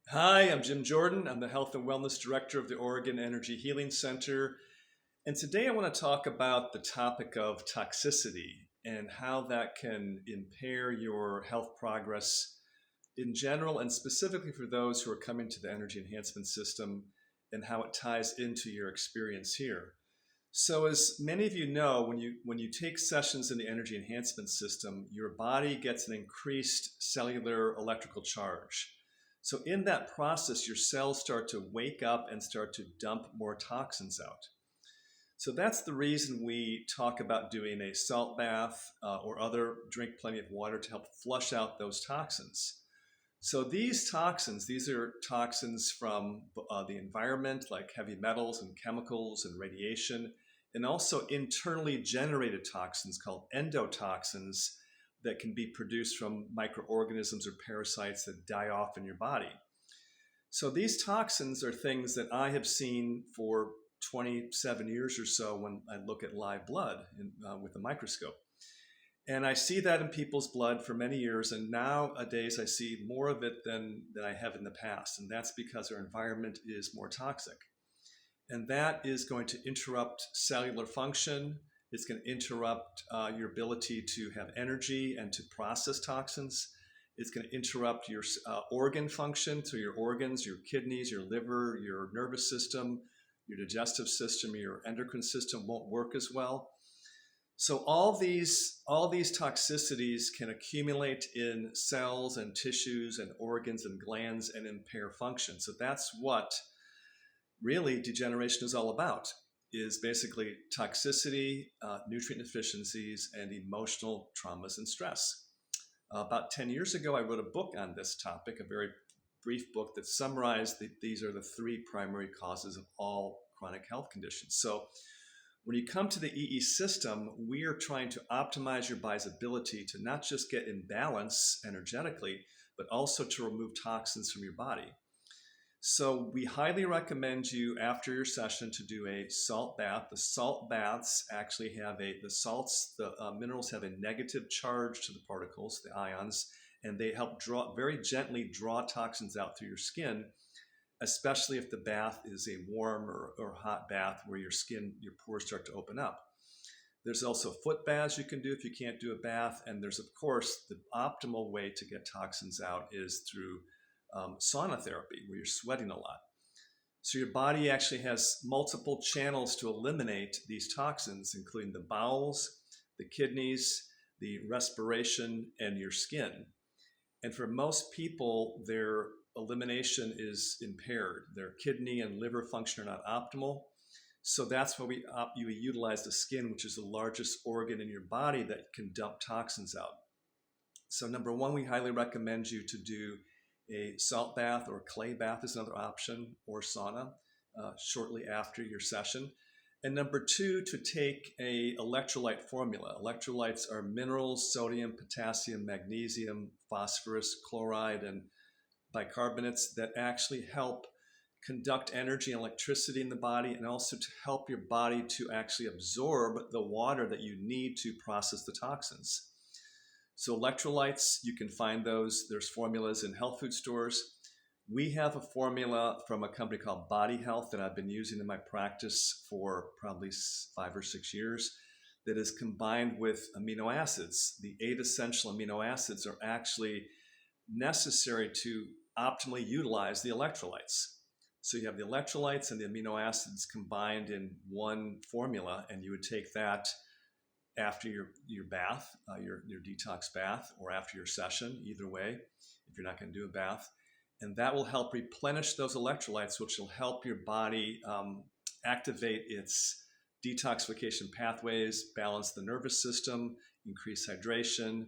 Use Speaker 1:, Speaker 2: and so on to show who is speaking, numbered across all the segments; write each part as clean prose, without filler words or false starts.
Speaker 1: Hi, I'm Jim Jordan. I'm the Health and Wellness Director of the Oregon Energy Healing Center. And today I want to talk about the topic of toxicity and how that can impair your health progress in general, and specifically for those who are coming to the energy enhancement system and how it ties into your experience here. So, as many of you know, when you take sessions in the energy enhancement system, your body gets an increased cellular electrical charge. So, in that process, your cells start to wake up and start to dump more toxins out. So, that's the reason we talk about doing a salt bath or other drink plenty of water to help flush out those toxins. So these toxins, these are toxins from the environment, like heavy metals and chemicals and radiation, and also internally generated toxins called endotoxins that can be produced from microorganisms or parasites that die off in your body. So these toxins are things that I have seen for 27 years or so when I look at live blood with a microscope. And I see that in people's blood for many years, and nowadays I see more of it than I have in the past. And that's because our environment is more toxic. And that is going to interrupt cellular function. It's going to interrupt your ability to have energy and to process toxins. It's going to interrupt your organ function, so your organs, your kidneys, your liver, your nervous system, your digestive system, your endocrine system won't work as well. So all these toxicities can accumulate in cells and tissues and organs and glands and impair function. So that's what really degeneration is all about, is basically toxicity, nutrient deficiencies, and emotional traumas and stress. About 10 years ago, I wrote a book on this topic, a very brief book that summarized that these are the three primary causes of all chronic health conditions. So when you come to the EE system, we are trying to optimize your body's ability to not just get in balance energetically, but also to remove toxins from your body. So we highly recommend you after your session to do a salt bath. The salt baths actually have the minerals have a negative charge to the particles, the ions, and they help very gently draw toxins out through your skin, especially if the bath is a warm or hot bath where your pores start to open up. There's also foot baths you can do if you can't do a bath. And there's, of course, the optimal way to get toxins out is through sauna therapy, where you're sweating a lot. So your body actually has multiple channels to eliminate these toxins, including the bowels, the kidneys, the respiration, and your skin. And for most people, their elimination is impaired. Their kidney and liver function are not optimal. So that's why you utilize the skin, which is the largest organ in your body that can dump toxins out. So number one, we highly recommend you to do a salt bath, or clay bath is another option, or sauna shortly after your session. And number two, to take a electrolyte formula. Electrolytes are minerals, sodium, potassium, magnesium, phosphorus, chloride, and bicarbonates that actually help conduct energy and electricity in the body, and also to help your body to actually absorb the water that you need to process the toxins. So electrolytes, you can find those. There's formulas in health food stores. We have a formula from a company called Body Health that I've been using in my practice for probably 5 or 6 years, that is combined with amino acids. The 8 essential amino acids are actually necessary to optimally utilize the electrolytes. So you have the electrolytes and the amino acids combined in one formula, and you would take that after your bath, your detox bath, or after your session, either way, if you're not going to do a bath. And that will help replenish those electrolytes, which will help your body activate its detoxification pathways, balance the nervous system, increase hydration,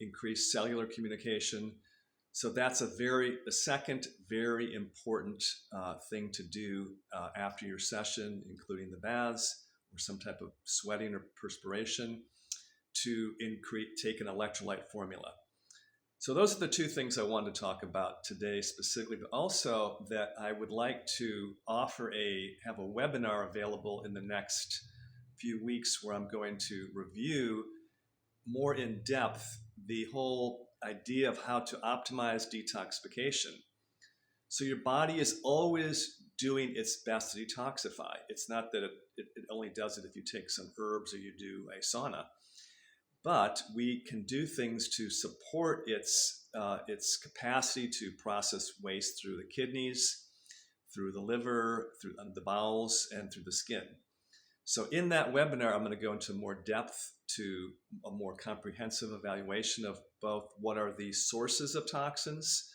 Speaker 1: increase cellular communication. So that's the second very important thing to do after your session, including the baths or some type of sweating or perspiration, to take an electrolyte formula. So those are the two things I wanted to talk about today specifically, but also that I would like to have a webinar available in the next few weeks where I'm going to review more in depth the whole idea of how to optimize detoxification. So your body is always doing its best to detoxify. It's not that it only does it if you take some herbs or you do a sauna, but we can do things to support its capacity to process waste through the kidneys, through the liver, through the bowels, and through the skin. So in that webinar, I'm going to go into more depth to a more comprehensive evaluation of both what are the sources of toxins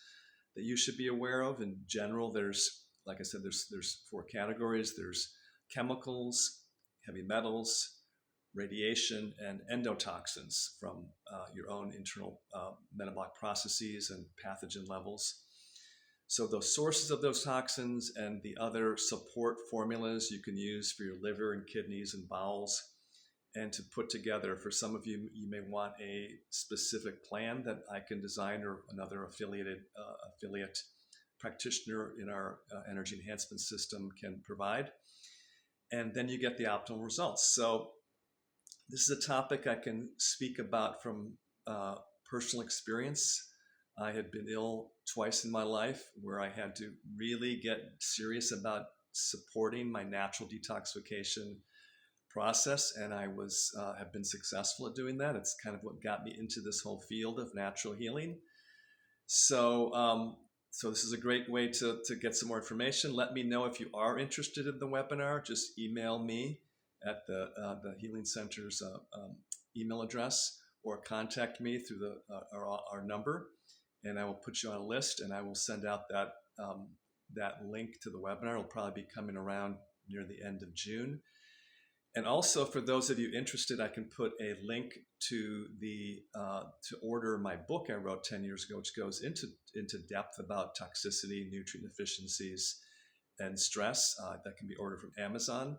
Speaker 1: that you should be aware of. In general, there's, like I said, there's four categories. There's chemicals, heavy metals, radiation, and endotoxins from your own internal metabolic processes and pathogen levels. So those sources of those toxins and the other support formulas you can use for your liver and kidneys and bowels, and to put together, for some of you, you may want a specific plan that I can design or another affiliate practitioner in our energy enhancement system can provide. And then you get the optimal results. So this is a topic I can speak about from personal experience. I had been ill twice in my life where I had to really get serious about supporting my natural detoxification process, and I have been successful at doing that. It's kind of what got me into this whole field of natural healing. So, so this is a great way to get some more information. Let me know if you are interested in the webinar. Just email me at the Healing Center's email address, or contact me through our number, and I will put you on a list, and I will send out that link to the webinar. It'll probably be coming around near the end of June. And also, for those of you interested, I can put a link to to order my book I wrote 10 years ago, which goes into depth about toxicity, nutrient deficiencies, and stress. That can be ordered from Amazon.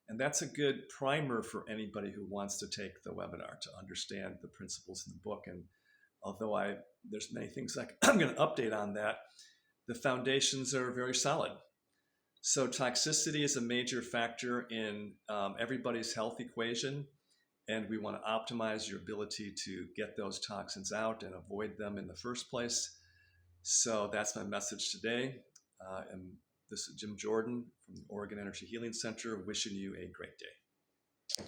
Speaker 1: And that's a good primer for anybody who wants to take the webinar to understand the principles in the book. And although there's many things I'm going to update on that, the foundations are very solid. So toxicity is a major factor in everybody's health equation, and we want to optimize your ability to get those toxins out and avoid them in the first place. So that's my message today. And this is Jim Jordan from the Oregon Energy Healing Center, wishing you a great day.